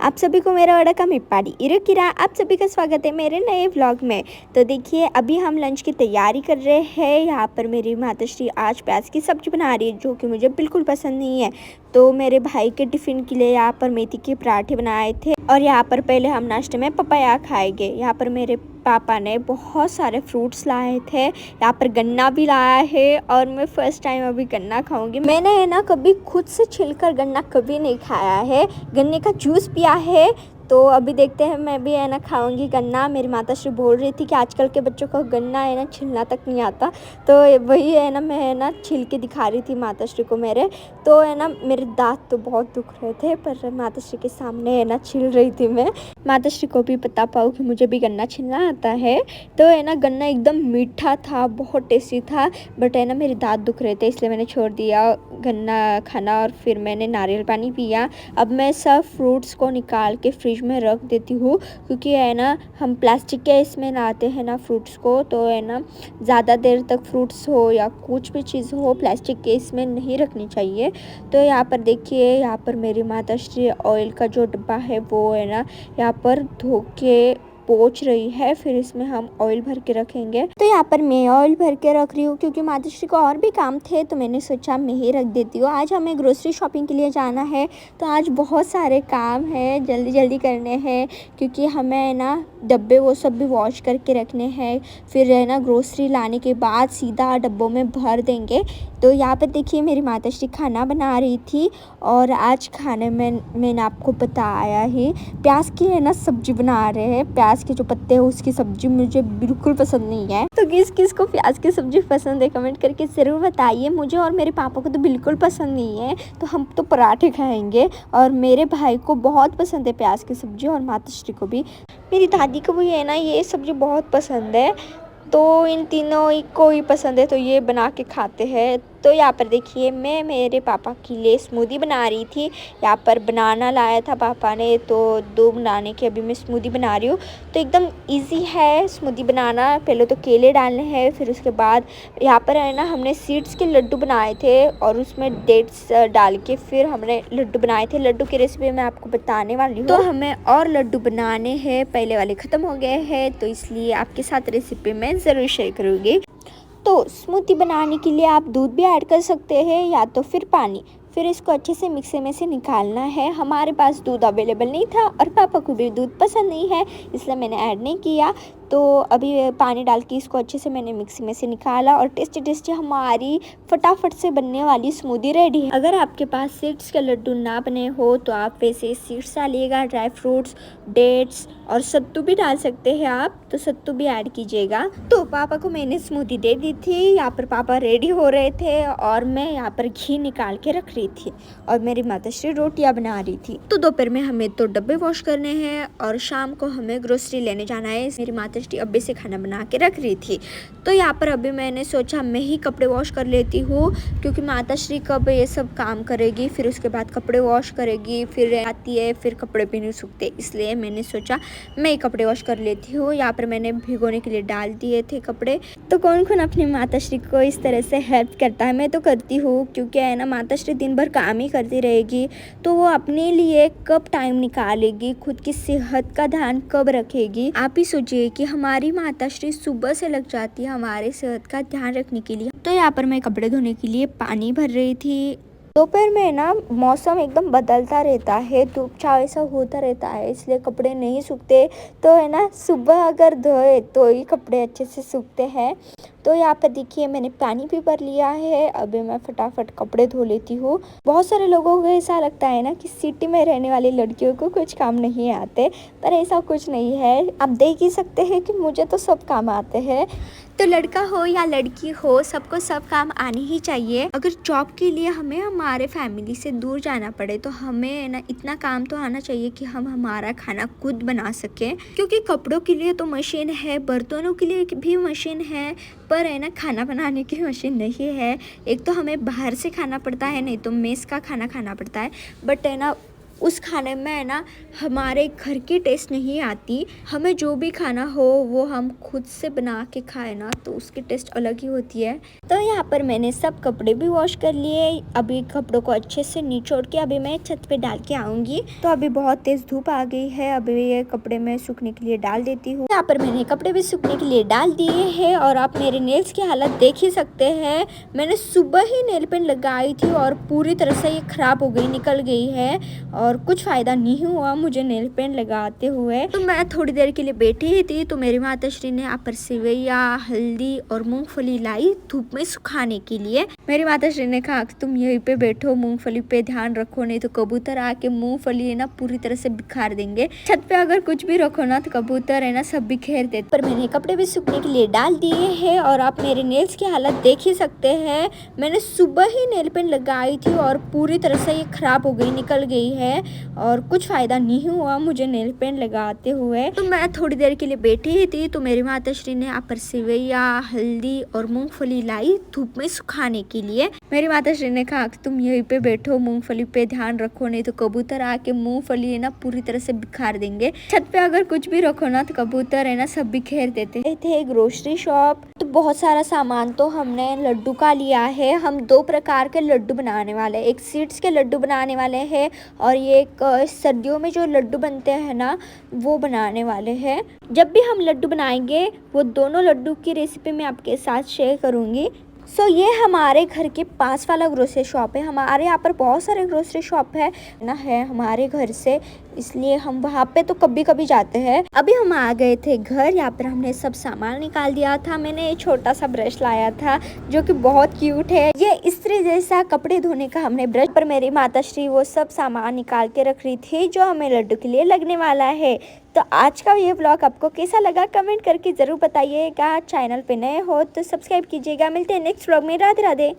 आप सभी को मेरा वड़कम इप्पाड़ी इरुकिरा। आप सभी का स्वागत है मेरे नए व्लॉग में। तो देखिए अभी हम लंच की तैयारी कर रहे हैं। यहाँ पर मेरी माताश्री आज प्याज की सब्ज़ी बना रही है जो कि मुझे बिल्कुल पसंद नहीं है। तो मेरे भाई के टिफ़िन के लिए यहाँ पर मेथी के पराठे बनाए थे और यहाँ पर पहले हम नाश्ते में पपाया खाएंगे। यहाँ पर मेरे पापा ने बहुत सारे फ्रूट्स लाए थे। यहाँ पर गन्ना भी लाया है और मैं फ़र्स्ट टाइम अभी गन्ना खाऊंगी। मैंने है ना कभी खुद से छिलकर गन्ना कभी नहीं खाया है, गन्ने का जूस पिया है। तो अभी देखते हैं, मैं भी है ना खाऊंगी गन्ना। मेरी माताश्री बोल रही थी कि आजकल के बच्चों को गन्ना है ना छिलना तक नहीं आता, तो वही है ना मैं है ना छिल के दिखा रही थी माताश्री को मेरे। तो है ना मेरे दांत तो बहुत दुख रहे थे पर माताश्री के सामने है ना छिल रही थी मैं। माताश्री को भी पता पाऊँ कि मुझे भी गन्ना छिलना आता है। तो है ना गन्ना एकदम मीठा था, बहुत टेस्टी था, बट है ना मेरे दांत दुख रहे थे इसलिए मैंने छोड़ दिया गन्ना खाना और फिर मैंने नारियल पानी पिया। अब मैं सब फ्रूट्स को निकाल के फ्रिज में रख देती हूँ क्योंकि है ना हम प्लास्टिक के इसमें लाते हैं ना फ्रूट्स को, तो है ना ज़्यादा देर तक फ्रूट्स हो या कुछ भी चीज़ हो प्लास्टिक के इसमें नहीं रखनी चाहिए। तो यहाँ पर देखिए, यहाँ पर मेरी माताश्री ऑयल का जो डब्बा है वो है ना यहाँ पर धो के पोंछ रही है, फिर इसमें हम ऑयल भर के रखेंगे। तो यहाँ पर मैं ऑयल भर के रख रही हूँ क्योंकि माताश्री को और भी काम थे तो मैंने सोचा मैं ही रख देती हूँ। आज हमें ग्रोसरी शॉपिंग के लिए जाना है तो आज बहुत सारे काम है, जल्दी जल्दी करने हैं क्योंकि हमें है ना डब्बे वो सब भी वॉश करके रखने हैं। फिर है ना ग्रोसरी लाने के बाद सीधा डब्बों में भर देंगे। तो यहाँ पर देखिए मेरी माताश्री खाना बना रही थी और आज खाने में मैंने आपको बताया ही प्याज की है ना सब्जी बना रहे हैं। प्याज के जो पत्ते हैं उसकी सब्जी मुझे बिल्कुल पसंद नहीं है। तो किस किस को प्याज की सब्जी पसंद है कमेंट करके ज़रूर बताइए। मुझे और मेरे पापा को तो बिल्कुल पसंद नहीं है, तो हम तो पराठे खाएंगे। और मेरे भाई को बहुत पसंद है प्याज की सब्जी और माताश्री को भी। मेरी दादी को भी है ना ये सब्जी बहुत पसंद है, तो इन तीनों को ही पसंद है तो ये बना के खाते हैं। तो यहाँ पर देखिए मैं मेरे पापा के लिए स्मूदी बना रही थी। यहाँ पर बनाना लाया था पापा ने, तो 2 बनाने की अभी मैं स्मूदी बना रही हूँ। तो एकदम इजी है स्मूदी बनाना। पहले तो केले डालने हैं, फिर उसके बाद यहाँ पर है ना हमने सीड्स के लड्डू बनाए थे और उसमें डेट्स डाल के फिर हमने लड्डू बनाए थे। लड्डू की रेसिपी मैं आपको बताने वाली हूँ। तो हमें और लड्डू बनाने हैं, पहले वाले ख़त्म हो गए हैं तो इसलिए आपके साथ रेसिपी मैं ज़रूर शेयर करूँगी। तो स्मूदी बनाने के लिए आप दूध भी ऐड कर सकते हैं या तो फिर पानी। फिर इसको अच्छे से मिक्सी में से निकालना है। हमारे पास दूध अवेलेबल नहीं था और पापा को भी दूध पसंद नहीं है इसलिए मैंने ऐड नहीं किया। तो अभी पानी डाल के इसको अच्छे से मैंने मिक्सी में से निकाला और टेस्टी टेस्टी हमारी फटाफट से बनने वाली स्मूदी रेडी है। अगर आपके पास सीड्स के लड्डू ना बने हो तो आप वैसे सीड्स डालिएगा, ड्राई फ्रूट्स, डेट्स और सत्तू भी डाल सकते हैं आप, तो सत्तू भी ऐड कीजिएगा। तो पापा को मैंने स्मूदी दे दी थी। यहाँ पर पापा रेडी हो रहे थे और मैं यहाँ पर घी निकाल के रख रही थी और मेरी माताश्री रोटियां बना रही थी। तो दोपहर में हमें तो डब्बे वॉश करने हैं और शाम को हमें ग्रोसरी लेने जाना है। मेरी माताश्री अभी से खाना बना के रख रही थी। तो यहाँ पर अभी मैंने सोचा मैं ही कपड़े वॉश कर लेती हूँ क्योंकि माताश्री कब ये सब काम करेगी, फिर उसके बाद कपड़े वॉश करेगी, फिर आती है, फिर कपड़े भी नहीं सूखते, इसलिए मैंने सोचा मैं ही कपड़े वॉश कर लेती हूँ। यहाँ पर मैंने भिगोने के लिए डाल दिए थे कपड़े। तो कौन कौन अपनी माताश्री को इस तरह से हेल्प करता है? मैं तो करती हूँ क्योंकि है ना माताश्री दिन भर काम ही करती रहेगी तो वो अपने लिए कब टाइम निकालेगी, खुद की सेहत का ध्यान कब रखेगी। आप ही सोचिए कि हमारी माताश्री सुबह से लग जाती है हमारे सेहत का ध्यान रखने के लिए। तो यहाँ पर मैं कपड़े धोने के लिए पानी भर रही थी। दोपहर में ना मौसम एकदम बदलता रहता है, धूप छाँव ऐसा होता रहता है इसलिए कपड़े नहीं सूखते। तो है ना सुबह अगर धोए तो ही कपड़े अच्छे से सूखते हैं। तो यहाँ पर देखिए मैंने पानी भी भर लिया है, अभी मैं फटाफट कपड़े धो लेती हूँ। बहुत सारे लोगों को ऐसा लगता है ना कि सिटी में रहने वाली लड़कियों को कुछ काम नहीं आते, पर ऐसा कुछ नहीं है। आप देख ही सकते हैं कि मुझे तो सब काम आते हैं। तो लड़का हो या लड़की हो सबको सब काम आने ही चाहिए। अगर जॉब के लिए हमें हमारे फैमिली से दूर जाना पड़े तो हमें ना इतना काम तो आना चाहिए कि हम हमारा खाना खुद बना सकें। क्योंकि कपड़ों के लिए तो मशीन है, बर्तनों के लिए भी मशीन है, पर है ना खाना बनाने की मशीन नहीं है। एक तो हमें बाहर से खाना पड़ता है, नहीं तो मेस का खाना खाना पड़ता है। बट है ना उस खाने में ना हमारे घर की टेस्ट नहीं आती। हमें जो भी खाना हो वो हम खुद से बना के खाए ना तो उसकी टेस्ट अलग ही होती है। तो यहाँ पर मैंने सब कपड़े भी वॉश कर लिए। अभी कपड़ों को अच्छे से निचोड़ के अभी मैं छत पे डाल के आऊंगी। तो अभी बहुत तेज धूप आ गई है, अभी ये कपड़े मैं सूखने के लिए डाल देती हूँ। यहाँ पर मैंने कपड़े भी सूखने के लिए डाल दिए हैं और आप मेरे नेल्स की हालत देख ही सकते हैं। मैंने सुबह ही नेल पेंट लगाई थी और पूरी तरह से ये खराब हो गई, निकल गई है और कुछ फायदा नहीं हुआ मुझे नेल पेंट लगाते हुए। तो मैं थोड़ी देर के लिए बैठी ही थी तो मेरी माताश्री ने यहाँ पर सेवैया, हल्दी और मूंगफली लाई धूप में सुखाने के लिए। मेरी माताश्री ने कहा कि तुम यहीं पे बैठो, मूंगफली पे ध्यान रखो, नहीं तो कबूतर आके मूंगफली है ना पूरी तरह से बिखार देंगे। छत पे अगर कुछ भी रखो ना तो कबूतर है ना सब बिखेर देते। पर मैंने कपड़े भी सूखने के लिए डाल दिए हैं और आप मेरे नेल्स की हालत देख ही सकते हैं। मैंने सुबह ही नेल पेंट लगाई थी और पूरी तरह से ये खराब हो गई, निकल गई है और कुछ फायदा नहीं हुआ मुझे नेल पेंट लगाते हुए। तो मैं थोड़ी देर के लिए बैठी ही थी तो मेरी माताश्री ने यहाँ पर सेवैया, हल्दी और मूंगफली लाई धूप में सुखाने के लिए। मेरी माताश्री ने कहा कि तुम यहीं पे बैठो, मूंगफली पे ध्यान रखो, नहीं तो कबूतर आके मूंगफली है ना पूरी तरह से बिखार देंगे। छत पे अगर कुछ भी रखो ना तो कबूतर है ना सब बिखेर देते थे। ग्रोसरी शॉप तो बहुत सारा सामान तो हमने लड्डू का लिया है। हम 2 प्रकार के लड्डू बनाने वाले, एक सीड्स के लड्डू बनाने वाले हैं और ये एक सर्दियों में जो लड्डू बनते हैं ना वो बनाने वाले हैं। जब भी हम लड्डू बनाएंगे वो दोनों लड्डू की रेसिपी मैं आपके साथ शेयर करूँगी। ये हमारे घर के पास वाला ग्रोसरी शॉप है। हमारे यहाँ पर बहुत सारे ग्रोसरी शॉप है हमारे घर से, इसलिए हम वहाँ पे तो कभी कभी जाते हैं। अभी हम आ गए थे घर, यहाँ पर हमने सब सामान निकाल दिया था। मैंने एक छोटा सा ब्रश लाया था जो कि बहुत क्यूट है, ये इस्त्री जैसा कपड़े धोने का हमने ब्रश। पर मेरी माताश्री वो सब सामान निकाल के रख रही थी जो हमें लड्डू के लिए लगने वाला है। तो आज का ये व्लॉग आपको कैसा लगा कमेंट करके ज़रूर बताइएगा। चैनल पे नए हो तो सब्सक्राइब कीजिएगा। मिलते हैं नेक्स्ट व्लॉग में। राधे राधे।